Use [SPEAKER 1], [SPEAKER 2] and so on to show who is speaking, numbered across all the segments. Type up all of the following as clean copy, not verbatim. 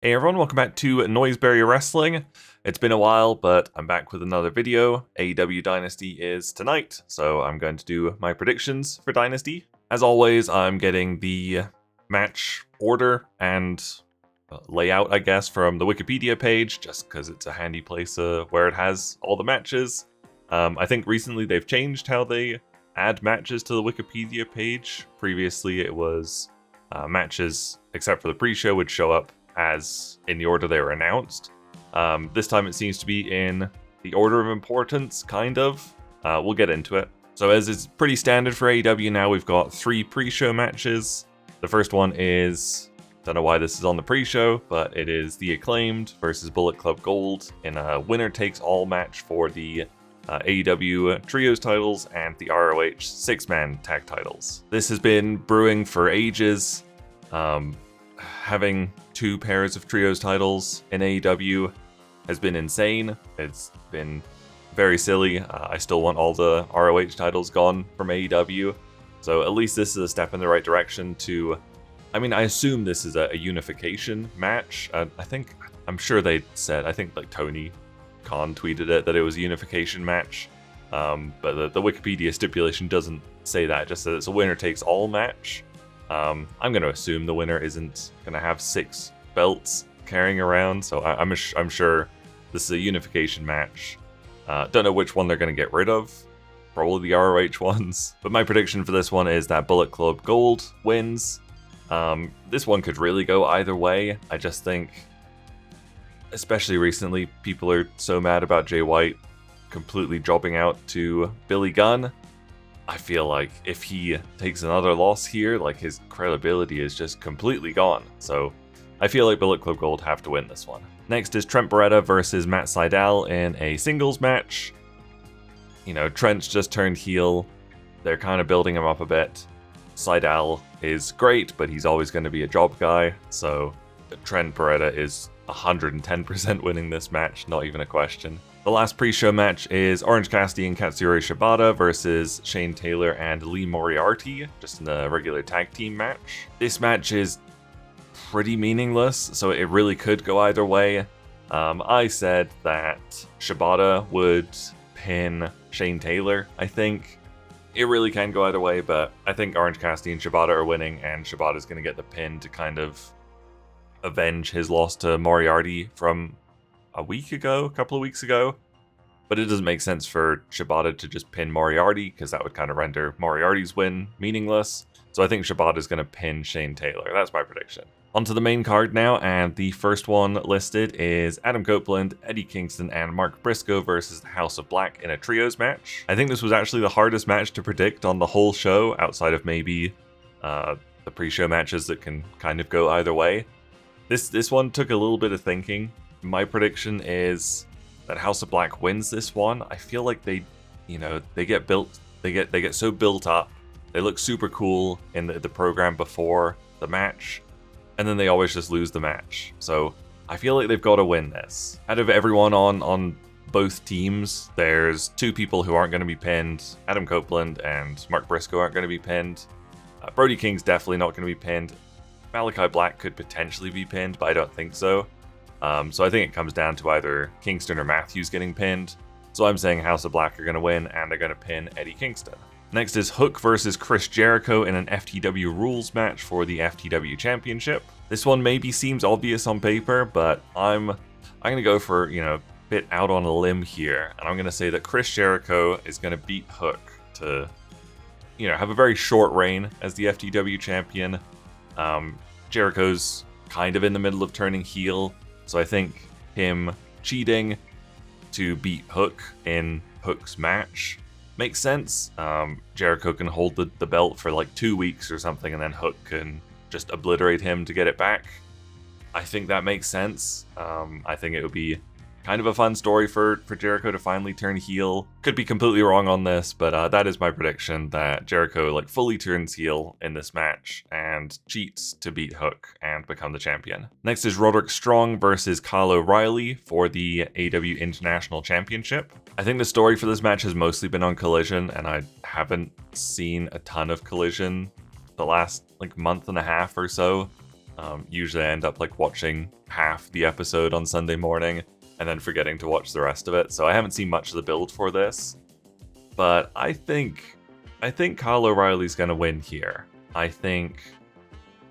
[SPEAKER 1] Hey everyone, welcome back to Noiseberry Wrestling. It's been a while, but I'm back with another video. AEW Dynasty is tonight, so I'm going to do my predictions for Dynasty. As always, I'm getting the match order and layout, I guess, from the Wikipedia page, just because it's a handy place where it has all the matches. I think recently they've changed how they add matches to the Wikipedia page. Previously it was matches, except for the pre-show, would show up as in the order they were announced. This time it seems to be in the order of importance, kind of. We'll get into it. So as is pretty standard for AEW now, we've got 3 pre-show matches. The first one is, don't know why this is on the pre-show, but it is The Acclaimed versus Bullet Club Gold in a winner-takes-all match for the AEW Trios titles and the ROH 6-man tag titles. This has been brewing for ages. Having 2 pairs of Trios titles in AEW has been insane. It's been very silly. I still want all the ROH titles gone from AEW. So at least this is a step in the right direction to... I mean, I assume this is a unification match. I'm sure they said, I think like Tony Khan tweeted it, that it was a unification match. But the Wikipedia stipulation doesn't say that. It just says it's a winner-takes-all match. I'm going to assume the winner isn't going to have 6 belts carrying around, so I'm sure this is a unification match. Don't know which one they're going to get rid of. Probably the ROH ones. But my prediction for this one is that Bullet Club Gold wins. This one could really go either way. I just think, especially recently, people are so mad about Jay White completely dropping out to Billy Gunn. I feel like if he takes another loss here, like his credibility is just completely gone. So I feel like Bullet Club Gold have to win this one. Next is Trent Beretta versus Matt Sydal in a singles match. You know, Trent's just turned heel. They're kind of building him up a bit. Sydal is great, but he's always going to be a job guy. So Trent Beretta is 110% winning this match, not even a question. The last pre-show match is Orange Cassidy and Katsuyori Shibata versus Shane Taylor and Lee Moriarty, just in a regular tag team match. This match is pretty meaningless, so it really could go either way. I said that Shibata would pin Shane Taylor, I think. It really can go either way, but I think Orange Cassidy and Shibata are winning, and Shibata's going to get the pin to kind of avenge his loss to Moriarty from a couple of weeks ago. But it doesn't make sense for Shibata to just pin Moriarty, because that would kind of render Moriarty's win meaningless. So I think Shibata's going to pin Shane Taylor. That's my prediction. Onto the main card now, and the first one listed is Adam Copeland, Eddie Kingston, and Mark Briscoe versus the House of Black in a trios match. I think this was actually the hardest match to predict on the whole show, outside of maybe the pre-show matches that can kind of go either way. This one took a little bit of thinking. My prediction is that House of Black wins this one. I feel like they get so built up. They look super cool in the program before the match, and then they always just lose the match. So I feel like they've got to win this. Out of everyone on both teams, there's 2 people who aren't going to be pinned. Adam Copeland and Mark Briscoe aren't going to be pinned. Brody King's definitely not going to be pinned. Malachi Black could potentially be pinned, but I don't think so. So I think it comes down to either Kingston or Matthews getting pinned. So I'm saying House of Black are going to win, and they're going to pin Eddie Kingston. Next is Hook versus Chris Jericho in an FTW rules match for the FTW Championship. This one maybe seems obvious on paper, but I'm going to go for, a bit out on a limb here, and I'm going to say that Chris Jericho is going to beat Hook to, have a very short reign as the FTW champion. Jericho's kind of in the middle of turning heel. So I think him cheating to beat Hook in Hook's match makes sense. Jericho can hold the belt for like 2 weeks or something, and then Hook can just obliterate him to get it back. I think that makes sense. I think it would be kind of a fun story for Jericho to finally turn heel. Could be completely wrong on this, but that is my prediction, that Jericho fully turns heel in this match and cheats to beat Hook and become the champion. Next is Roderick Strong versus Kyle O'Reilly for the AEW International Championship. I think the story for this match has mostly been on Collision, and I haven't seen a ton of Collision the last month and a half or so. Usually I end up like watching half the episode on Sunday morning and then forgetting to watch the rest of it. So I haven't seen much of the build for this. But I think Kyle O'Reilly's going to win here. I think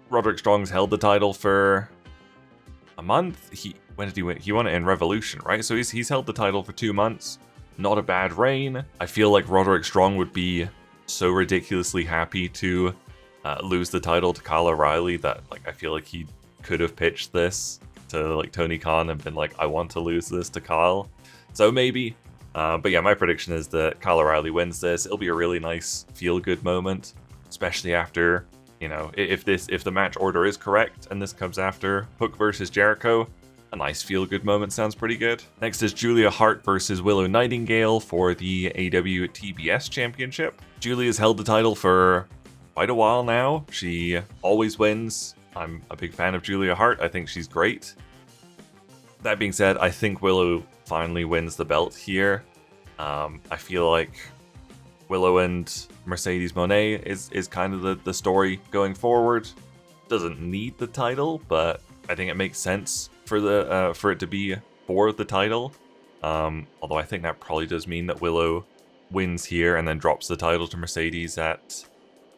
[SPEAKER 1] Roderick Strong's held the title for a month. When did he win? He won it in Revolution, right? So he's held the title for 2 months. Not a bad reign. I feel like Roderick Strong would be so ridiculously happy to lose the title to Kyle O'Reilly that like I feel like he could have pitched this to like Tony Khan and been like, I want to lose this to Kyle. So maybe. But yeah, my prediction is that Kyle O'Reilly wins this. It'll be a really nice feel-good moment, especially after, you know, if the match order is correct and this comes after Hook versus Jericho, a nice feel-good moment sounds pretty good. Next is Julia Hart versus Willow Nightingale for the AEW TBS Championship. Julia's held the title for quite a while now. She always wins. I'm a big fan of Julia Hart. I think she's great. That being said, I think Willow finally wins the belt here. I feel like Willow and Mercedes Moné is kind of the story going forward. Doesn't need the title, but I think it makes sense for it to be for the title. Although I think that probably does mean that Willow wins here and then drops the title to Mercedes at,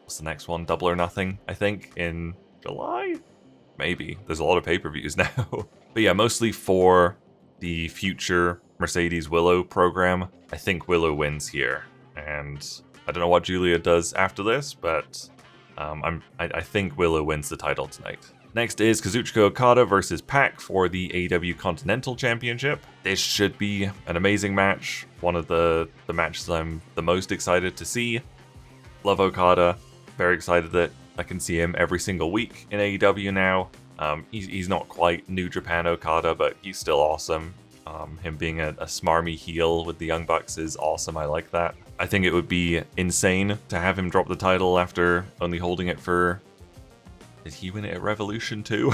[SPEAKER 1] what's the next one? Double or Nothing, I think, in July? Maybe. There's a lot of pay-per-views now. But yeah, mostly for the future Mercedes Willow program, I think Willow wins here. And I don't know what Julia does after this, but I think Willow wins the title tonight. Next is Kazuchika Okada versus Pac for the AEW Continental Championship. This should be an amazing match. One of the matches I'm the most excited to see. Love Okada. Very excited that I can see him every single week in AEW now. He's not quite New Japan Okada, but he's still awesome. Him being a smarmy heel with the Young Bucks is awesome. I like that. I think it would be insane to have him drop the title after only holding it for... Did he win it at Revolution too?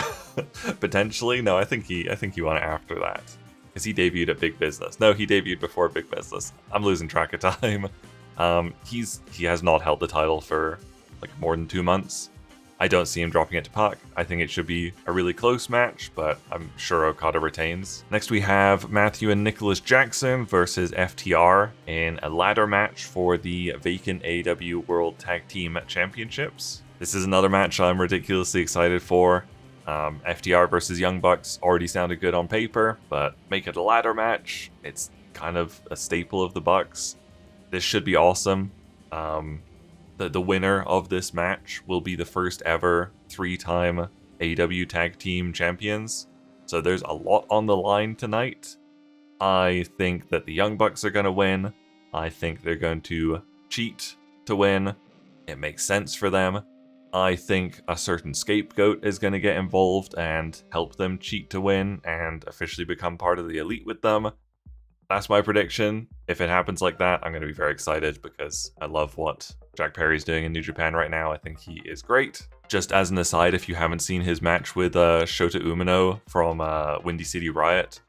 [SPEAKER 1] Potentially? No, I think he won it after that. Because he debuted at Big Business. No, he debuted before Big Business. I'm losing track of time. He has not held the title for like more than 2 months. I don't see him dropping it to Pac. I think it should be a really close match, but I'm sure Okada retains. Next we have Matthew and Nicholas Jackson versus FTR in a ladder match for the vacant AEW World Tag Team Championships. This is another match I'm ridiculously excited for. FTR versus Young Bucks already sounded good on paper, but make it a ladder match. It's kind of a staple of the Bucks. This should be awesome. The winner of this match will be the first ever 3-time AEW Tag Team Champions. So there's a lot on the line tonight. I think that the Young Bucks are going to win. I think they're going to cheat to win. It makes sense for them. I think a certain scapegoat is going to get involved and help them cheat to win and officially become part of the Elite with them. That's my prediction. If it happens like that, I'm going to be very excited because I love what Jack Perry's doing in New Japan right now. I think he is great. Just as an aside, if you haven't seen his match with Shota Umino from Windy City Riot,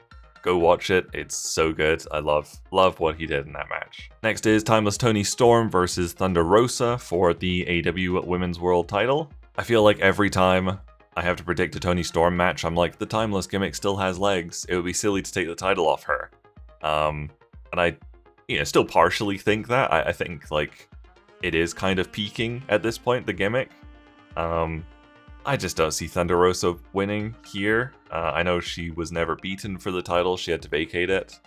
[SPEAKER 1] go watch it. It's so good. I love what he did in that match. Next is Timeless Toni Storm versus Thunder Rosa for the AEW Women's World title. I feel like every time I have to predict a Toni Storm match, I'm like, the Timeless gimmick still has legs. It would be silly to take the title off her. And I still partially think that. I think like it is kind of peaking at this point, the gimmick. I just don't see Thunder Rosa winning here. I know she was never beaten for the title. She had to vacate it.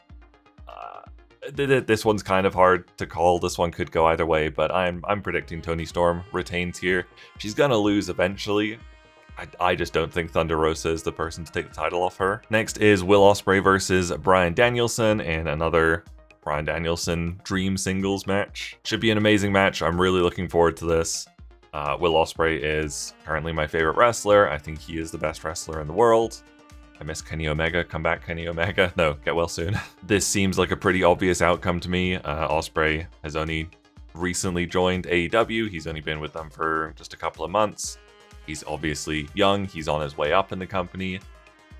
[SPEAKER 1] This one's kind of hard to call. This one could go either way, but I'm predicting Toni Storm retains here. She's gonna lose eventually. I just don't think Thunder Rosa is the person to take the title off her. Next is Will Ospreay versus Bryan Danielson in another Bryan Danielson Dream Singles match. Should be an amazing match. I'm really looking forward to this. Will Ospreay is currently my favorite wrestler. I think he is the best wrestler in the world. I miss Kenny Omega. Come back, Kenny Omega. No, get well soon. This seems like a pretty obvious outcome to me. Ospreay has only recently joined AEW. He's only been with them for just a couple of months. He's obviously young. He's on his way up in the company.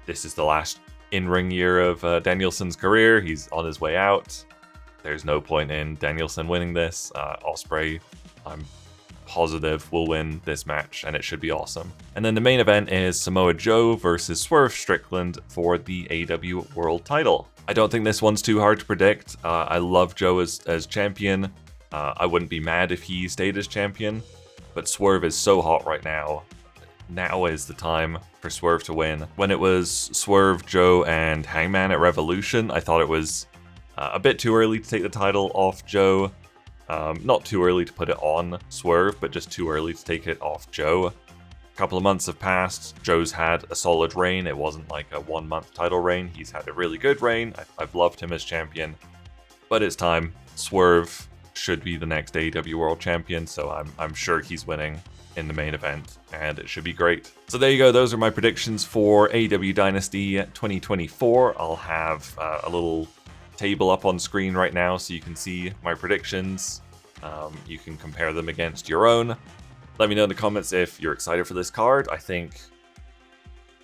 [SPEAKER 1] This is the last in-ring year of Danielson's career. He's on his way out. There's no point in Danielson winning this. Ospreay, I'm positive will win this match, and it should be awesome. And then the main event is Samoa Joe versus Swerve Strickland for the AEW World title. I don't think this one's too hard to predict. I love Joe as champion. I wouldn't be mad if he stayed as champion, but Swerve is so hot right now. Now is the time for Swerve to win. When it was Swerve, Joe, and Hangman at Revolution, I thought it was a bit too early to take the title off Joe. Not too early to put it on Swerve, but just too early to take it off Joe. A couple of months have passed. Joe's had a solid reign. It wasn't like a 1 month title reign. He's had a really good reign. I've loved him as champion. But it's time. Swerve should be the next AEW World Champion, so I'm sure he's winning in the main event, and it should be great. So there you go. Those are my predictions for AEW Dynasty 2024. I'll have a little table up on screen right now so you can see my predictions. You can compare them against your own. Let me know in the comments if you're excited for this card. I think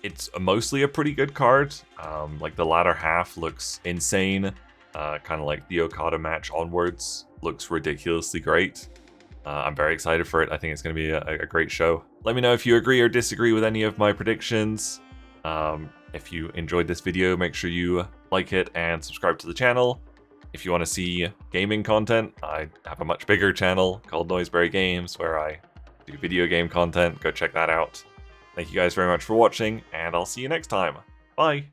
[SPEAKER 1] it's mostly a pretty good card. Like the latter half looks insane. Kind of like the Okada match onwards looks ridiculously great. I'm very excited for it. I think it's going to be a great show. Let me know if you agree or disagree with any of my predictions. If you enjoyed this video, make sure you like it and subscribe to the channel. If you want to see gaming content, I have a much bigger channel called Noiseberry Games where I do video game content. Go check that out. Thank you guys very much for watching, and I'll see you next time. Bye!